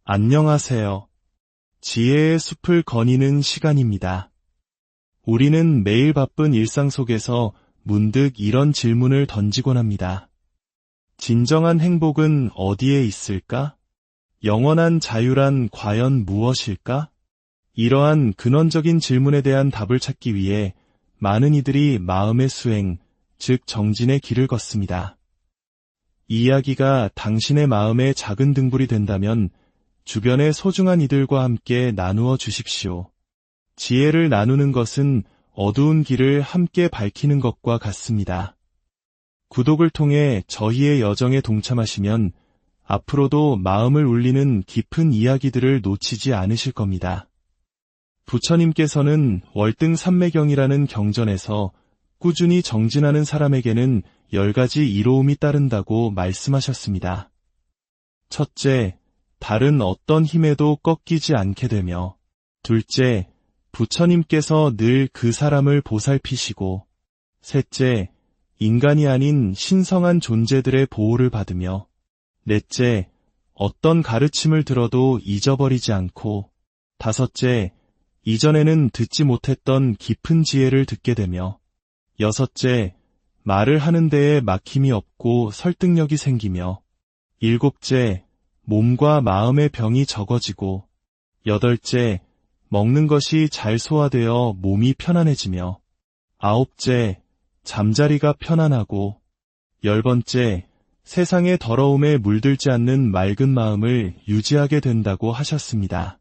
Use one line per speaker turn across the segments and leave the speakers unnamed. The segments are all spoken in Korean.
안녕하세요. 지혜의 숲을 거니는 시간입니다. 우리는 매일 바쁜 일상 속에서 문득 이런 질문을 던지곤 합니다. 진정한 행복은 어디에 있을까? 영원한 자유란 과연 무엇일까? 이러한 근원적인 질문에 대한 답을 찾기 위해 많은 이들이 마음의 수행, 즉 정진의 길을 걷습니다. 이 이야기가 당신의 마음의 작은 등불이 된다면 주변의 소중한 이들과 함께 나누어 주십시오. 지혜를 나누는 것은 어두운 길을 함께 밝히는 것과 같습니다. 구독을 통해 저희의 여정에 동참하시면 앞으로도 마음을 울리는 깊은 이야기들을 놓치지 않으실 겁니다. 부처님께서는 월등산매경이라는 경전에서 꾸준히 정진하는 사람에게는 10가지 이로움이 따른다고 말씀하셨습니다. 첫째, 다른 어떤 힘에도 꺾이지 않게 되며, 둘째, 부처님께서 늘 그 사람을 보살피시고, 셋째, 인간이 아닌 신성한 존재들의 보호를 받으며, 넷째, 어떤 가르침을 들어도 잊어버리지 않고, 다섯째, 이전에는 듣지 못했던 깊은 지혜를 듣게 되며, 여섯째, 말을 하는 데에 막힘이 없고 설득력이 생기며, 일곱째, 몸과 마음의 병이 적어지고, 여덟째, 먹는 것이 잘 소화되어 몸이 편안해지며, 아홉째, 잠자리가 편안하고, 10번째, 세상의 더러움에 물들지 않는 맑은 마음을 유지하게 된다고 하셨습니다.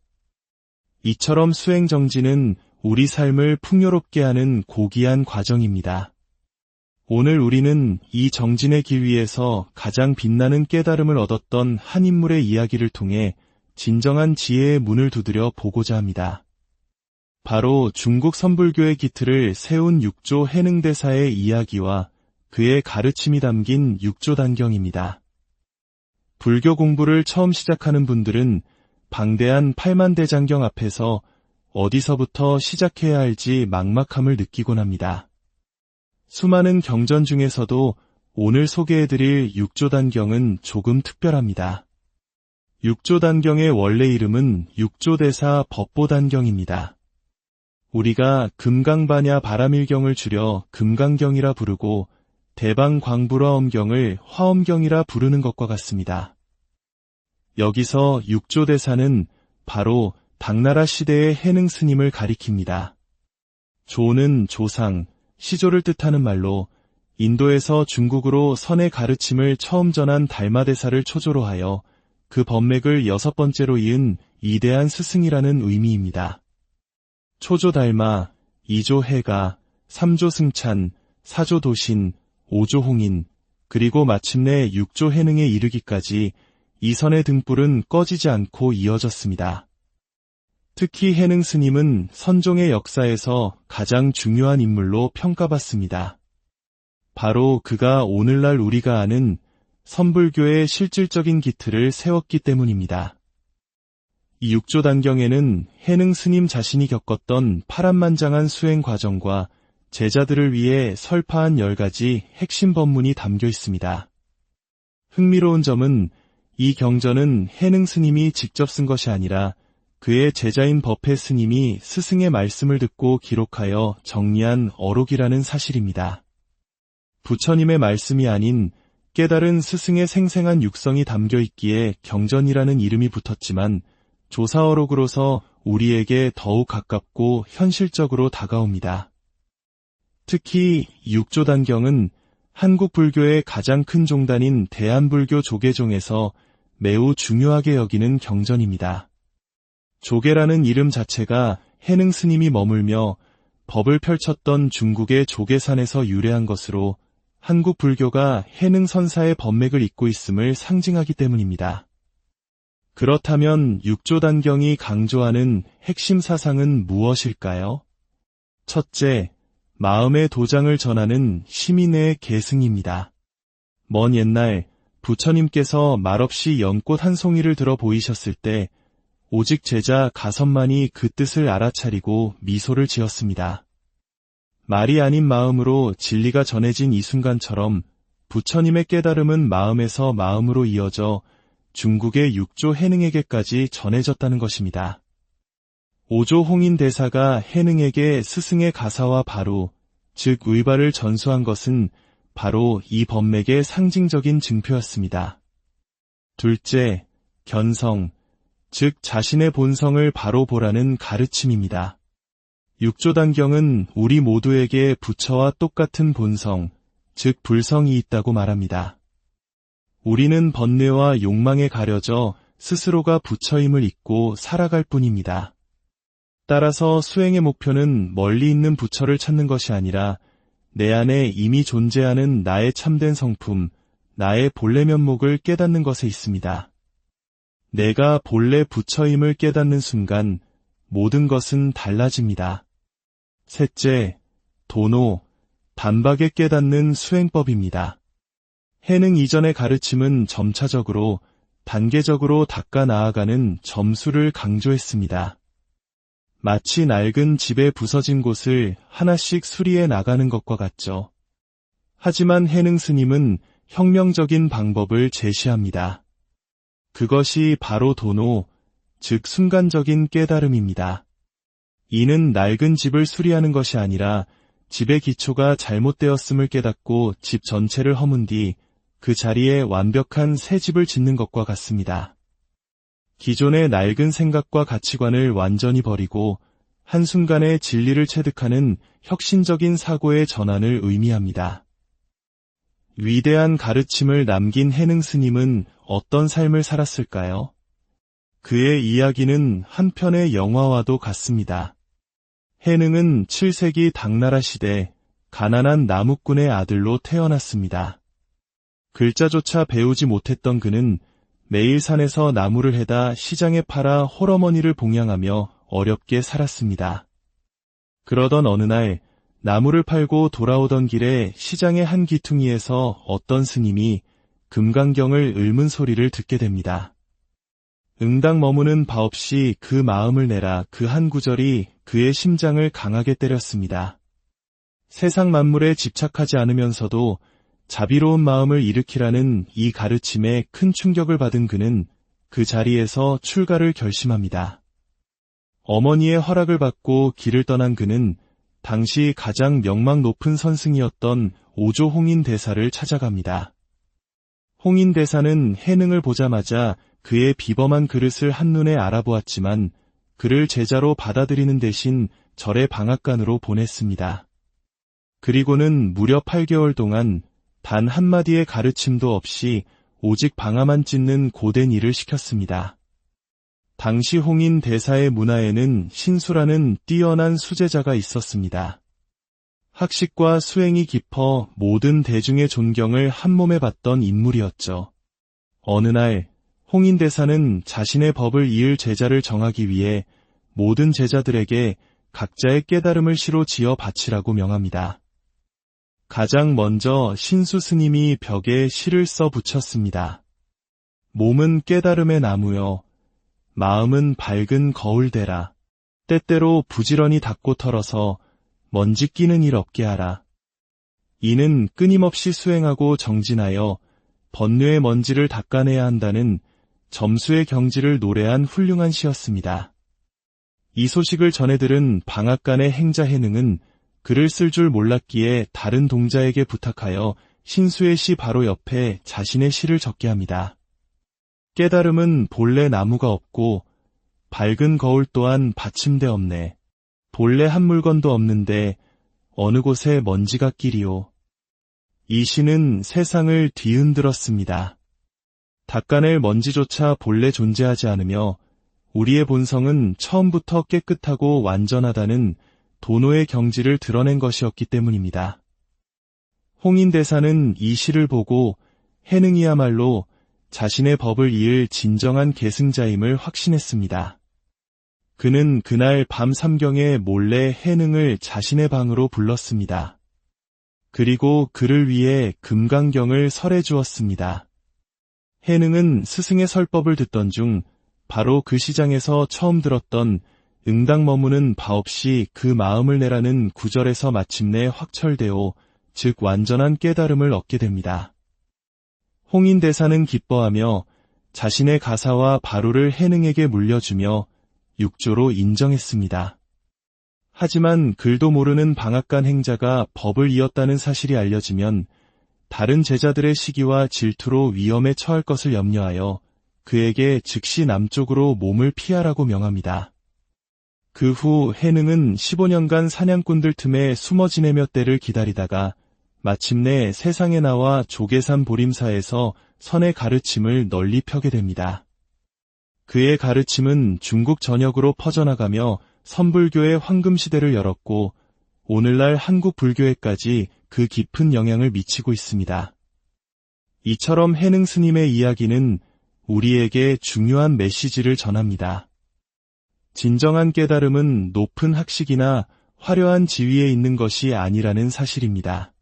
이처럼 수행정진은 우리 삶을 풍요롭게 하는 고귀한 과정입니다. 오늘 우리는 이 정진의 길 위에서 가장 빛나는 깨달음을 얻었던 한 인물의 이야기를 통해 진정한 지혜의 문을 두드려 보고자 합니다. 바로 중국 선불교의 기틀을 세운 육조 해능대사의 이야기와 그의 가르침이 담긴 육조단경입니다. 불교 공부를 처음 시작하는 분들은 방대한 팔만대장경 앞에서 어디서부터 시작해야 할지 막막함을 느끼곤 합니다. 수많은 경전 중에서도 오늘 소개해드릴 육조단경은 조금 특별합니다. 육조단경의 원래 이름은 육조대사 법보단경입니다. 우리가 금강반야 바라밀경을 줄여 금강경이라 부르고 대방광불화엄경을 화엄경이라 부르는 것과 같습니다. 여기서 육조대사는 바로 당나라 시대의 해능 스님을 가리킵니다. 조는 조상, 시조를 뜻하는 말로 인도에서 중국으로 선의 가르침을 처음 전한 달마대사를 초조로 하여 그 법맥을 6번째로 이은 위대한 스승이라는 의미입니다. 초조 달마, 2조 해가, 3조 승찬, 4조 도신, 5조 홍인, 그리고 마침내 6조 해능에 이르기까지 이 선의 등불은 꺼지지 않고 이어졌습니다. 특히 해능 스님은 선종의 역사에서 가장 중요한 인물로 평가받습니다. 바로 그가 오늘날 우리가 아는 선불교의 실질적인 기틀을 세웠기 때문입니다. 이 육조단경에는 해능 스님 자신이 겪었던 파란만장한 수행 과정과 제자들을 위해 설파한 10가지 핵심 법문이 담겨 있습니다. 흥미로운 점은 이 경전은 해능 스님이 직접 쓴 것이 아니라 그의 제자인 법회 스님이 스승의 말씀을 듣고 기록하여 정리한 어록이라는 사실입니다. 부처님의 말씀이 아닌 깨달은 스승의 생생한 육성이 담겨 있기에 경전이라는 이름이 붙었지만 조사어록으로서 우리에게 더욱 가깝고 현실적으로 다가옵니다. 특히 육조단경은 한국 불교의 가장 큰 종단인 대한불교 조계종에서 매우 중요하게 여기는 경전입니다. 조계라는 이름 자체가 해능 스님이 머물며 법을 펼쳤던 중국의 조계산에서 유래한 것으로 한국 불교가 해능 선사의 법맥을 잇고 있음을 상징하기 때문입니다. 그렇다면 육조단경이 강조하는 핵심 사상은 무엇일까요? 첫째, 마음의 도장을 전하는 시민의 계승입니다. 먼 옛날 부처님께서 말없이 연꽃 한 송이를 들어 보이셨을 때 오직 제자 가섭만이 그 뜻을 알아차리고 미소를 지었습니다. 말이 아닌 마음으로 진리가 전해진 이 순간처럼 부처님의 깨달음은 마음에서 마음으로 이어져 중국의 6조 해능에게까지 전해졌다는 것입니다. 5조 홍인대사가 해능에게 스승의 가사와 바루, 즉 의발을 전수한 것은 바로 이 법맥의 상징적인 증표였습니다. 둘째, 견성, 즉 자신의 본성을 바로 보라는 가르침입니다. 6조단경은 우리 모두에게 부처와 똑같은 본성, 즉 불성이 있다고 말합니다. 우리는 번뇌와 욕망에 가려져 스스로가 부처임을 잊고 살아갈 뿐입니다. 따라서 수행의 목표는 멀리 있는 부처를 찾는 것이 아니라 내 안에 이미 존재하는 나의 참된 성품, 나의 본래 면목을 깨닫는 것에 있습니다. 내가 본래 부처임을 깨닫는 순간 모든 것은 달라집니다. 셋째, 도노, 단박에 깨닫는 수행법입니다. 해능 이전의 가르침은 점차적으로, 단계적으로 닦아 나아가는 점수를 강조했습니다. 마치 낡은 집에 부서진 곳을 하나씩 수리해 나가는 것과 같죠. 하지만 해능 스님은 혁명적인 방법을 제시합니다. 그것이 바로 도노, 즉 순간적인 깨달음입니다. 이는 낡은 집을 수리하는 것이 아니라 집의 기초가 잘못되었음을 깨닫고 집 전체를 허문 뒤 그 자리에 완벽한 새 집을 짓는 것과 같습니다. 기존의 낡은 생각과 가치관을 완전히 버리고 한순간에 진리를 체득하는 혁신적인 사고의 전환을 의미합니다. 위대한 가르침을 남긴 해능 스님은 어떤 삶을 살았을까요? 그의 이야기는 한 편의 영화와도 같습니다. 해능은 7세기 당나라 시대 가난한 나무꾼의 아들로 태어났습니다. 글자조차 배우지 못했던 그는 매일 산에서 나무를 해다 시장에 팔아 홀어머니를 봉양하며 어렵게 살았습니다. 그러던 어느 날 나무를 팔고 돌아오던 길에 시장의 한 기퉁이에서 어떤 스님이 금강경을 읊은 소리를 듣게 됩니다. 응당 머무는 바 없이 그 마음을 내라, 그 한 구절이 그의 심장을 강하게 때렸습니다. 세상 만물에 집착하지 않으면서도 자비로운 마음을 일으키라는 이 가르침에 큰 충격을 받은 그는 그 자리에서 출가를 결심합니다. 어머니의 허락을 받고 길을 떠난 그는 당시 가장 명망 높은 선승이었던 5조 홍인대사를 찾아갑니다. 홍인대사는 해능을 보자마자 그의 비범한 그릇을 한눈에 알아보았지만 그를 제자로 받아들이는 대신 절의 방앗간으로 보냈습니다. 그리고는 무려 8개월 동안 단 한마디의 가르침도 없이 오직 방아만 찢는 고된 일을 시켰습니다. 당시 홍인 대사의 문화에는 신수라는 뛰어난 수제자가 있었습니다. 학식과 수행이 깊어 모든 대중의 존경을 한몸에 받던 인물이었죠. 어느 날 홍인 대사는 자신의 법을 이을 제자를 정하기 위해 모든 제자들에게 각자의 깨달음을 시로 지어 바치라고 명합니다. 가장 먼저 신수 스님이 벽에 시를 써 붙였습니다. 몸은 깨달음의 나무여, 마음은 밝은 거울대라. 때때로 부지런히 닦고 털어서 먼지 끼는 일 없게 하라. 이는 끊임없이 수행하고 정진하여 번뇌의 먼지를 닦아내야 한다는 점수의 경지를 노래한 훌륭한 시였습니다. 이 소식을 전해들은 방앗간의 행자 해능은 글을 쓸 줄 몰랐기에 다른 동자에게 부탁하여 신수의 시 바로 옆에 자신의 시를 적게 합니다. 깨달음은 본래 나무가 없고 밝은 거울 또한 받침대 없네. 본래 한 물건도 없는데 어느 곳에 먼지가 끼리오. 이 시는 세상을 뒤흔들었습니다. 닦아낼 먼지조차 본래 존재하지 않으며 우리의 본성은 처음부터 깨끗하고 완전하다는 도노의 경지를 드러낸 것이었기 때문입니다. 홍인대사는 이 시를 보고 해능이야말로 자신의 법을 이을 진정한 계승자임을 확신했습니다. 그는 그날 밤 삼경에 몰래 해능을 자신의 방으로 불렀습니다. 그리고 그를 위해 금강경을 설해 주었습니다. 해능은 스승의 설법을 듣던 중 바로 그 시장에서 처음 들었던 응당 머무는 바 없이 그 마음을 내라는 구절에서 마침내 확철되어 즉 완전한 깨달음을 얻게 됩니다. 홍인대사는 기뻐하며 자신의 가사와 바로를 해능에게 물려주며 육조로 인정했습니다. 하지만 글도 모르는 방앗간 행자가 법을 이었다는 사실이 알려지면 다른 제자들의 시기와 질투로 위험에 처할 것을 염려하여 그에게 즉시 남쪽으로 몸을 피하라고 명합니다. 그 후 해능은 15년간 사냥꾼들 틈에 숨어 지내며 때를 기다리다가 마침내 세상에 나와 조계산 보림사에서 선의 가르침을 널리 펴게 됩니다. 그의 가르침은 중국 전역으로 퍼져나가며 선불교의 황금시대를 열었고 오늘날 한국 불교에까지 그 깊은 영향을 미치고 있습니다. 이처럼 해능 스님의 이야기는 우리에게 중요한 메시지를 전합니다. 진정한 깨달음은 높은 학식이나 화려한 지위에 있는 것이 아니라는 사실입니다.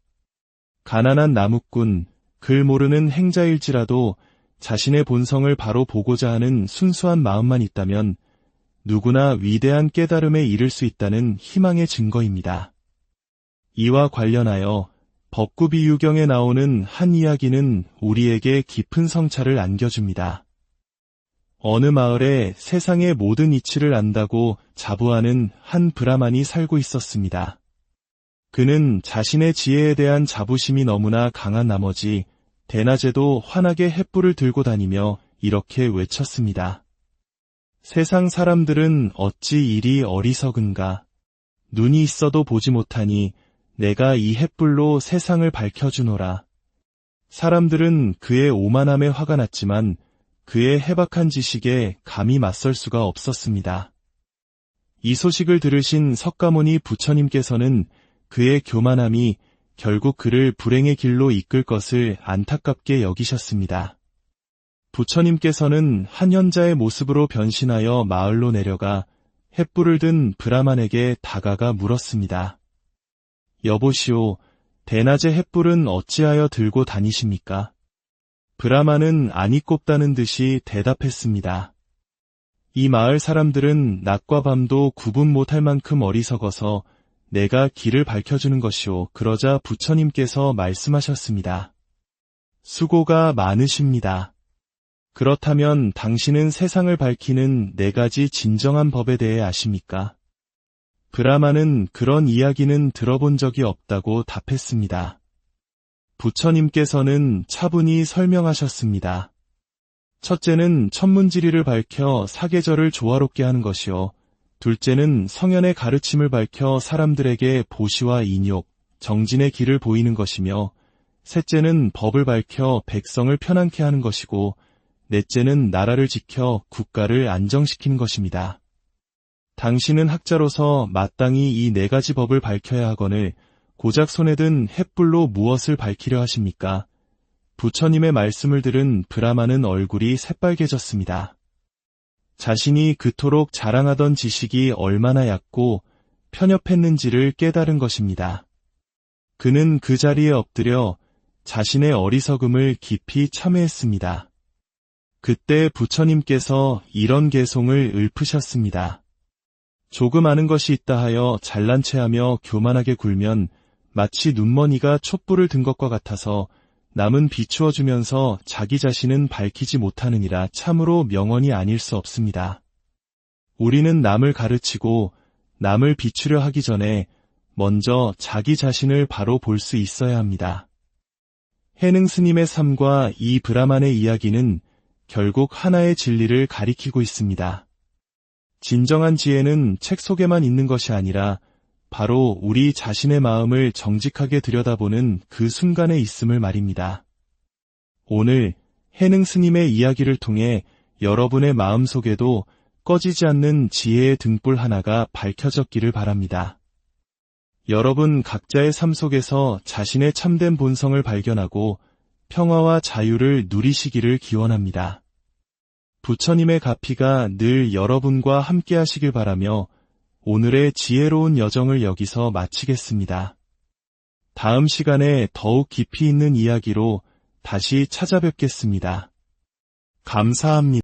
가난한 나무꾼, 글 모르는 행자일지라도 자신의 본성을 바로 보고자 하는 순수한 마음만 있다면 누구나 위대한 깨달음에 이를 수 있다는 희망의 증거입니다. 이와 관련하여 법구비유경에 나오는 한 이야기는 우리에게 깊은 성찰을 안겨줍니다. 어느 마을에 세상의 모든 이치를 안다고 자부하는 한 브라만이 살고 있었습니다. 그는 자신의 지혜에 대한 자부심이 너무나 강한 나머지 대낮에도 환하게 횃불을 들고 다니며 이렇게 외쳤습니다. 세상 사람들은 어찌 이리 어리석은가. 눈이 있어도 보지 못하니 내가 이 횃불로 세상을 밝혀주노라. 사람들은 그의 오만함에 화가 났지만 그의 해박한 지식에 감히 맞설 수가 없었습니다. 이 소식을 들으신 석가모니 부처님께서는 그의 교만함이 결국 그를 불행의 길로 이끌 것을 안타깝게 여기셨습니다. 부처님께서는 한 현자의 모습으로 변신하여 마을로 내려가 횃불을 든 브라만에게 다가가 물었습니다. 여보시오, 대낮에 횃불은 어찌하여 들고 다니십니까? 브라만은 아니 꼽다는 듯이 대답했습니다. 이 마을 사람들은 낮과 밤도 구분 못할 만큼 어리석어서 내가 길을 밝혀주는 것이오. 그러자 부처님께서 말씀하셨습니다. 수고가 많으십니다. 그렇다면 당신은 세상을 밝히는 4가지 진정한 법에 대해 아십니까? 브라만은 그런 이야기는 들어본 적이 없다고 답했습니다. 부처님께서는 차분히 설명하셨습니다. 첫째는 천문지리를 밝혀 사계절을 조화롭게 하는 것이요. 둘째는 성현의 가르침을 밝혀 사람들에게 보시와 인욕, 정진의 길을 보이는 것이며 셋째는 법을 밝혀 백성을 편안케 하는 것이고 넷째는 나라를 지켜 국가를 안정시키는 것입니다. 당신은 학자로서 마땅히 이 4가지 법을 밝혀야 하거늘 고작 손에 든 횃불로 무엇을 밝히려 하십니까? 부처님의 말씀을 들은 브라만은 얼굴이 새빨개졌습니다. 자신이 그토록 자랑하던 지식이 얼마나 얕고 편협했는지를 깨달은 것입니다. 그는 그 자리에 엎드려 자신의 어리석음을 깊이 참회했습니다. 그때 부처님께서 이런 개송을 읊으셨습니다. 조금 아는 것이 있다 하여 잘난 체하며 교만하게 굴면 마치 눈머니가 촛불을 든 것과 같아서 남은 비추어주면서 자기 자신은 밝히지 못하느니라. 참으로 명언이 아닐 수 없습니다. 우리는 남을 가르치고 남을 비추려 하기 전에 먼저 자기 자신을 바로 볼 수 있어야 합니다. 해능 스님의 삶과 이 브라만의 이야기는 결국 하나의 진리를 가리키고 있습니다. 진정한 지혜는 책 속에만 있는 것이 아니라 바로 우리 자신의 마음을 정직하게 들여다보는 그 순간에 있음을 말입니다. 오늘 해능 스님의 이야기를 통해 여러분의 마음속에도 꺼지지 않는 지혜의 등불 하나가 밝혀졌기를 바랍니다. 여러분 각자의 삶 속에서 자신의 참된 본성을 발견하고 평화와 자유를 누리시기를 기원합니다. 부처님의 가피가 늘 여러분과 함께 하시길 바라며 오늘의 지혜로운 여정을 여기서 마치겠습니다. 다음 시간에 더욱 깊이 있는 이야기로 다시 찾아뵙겠습니다. 감사합니다.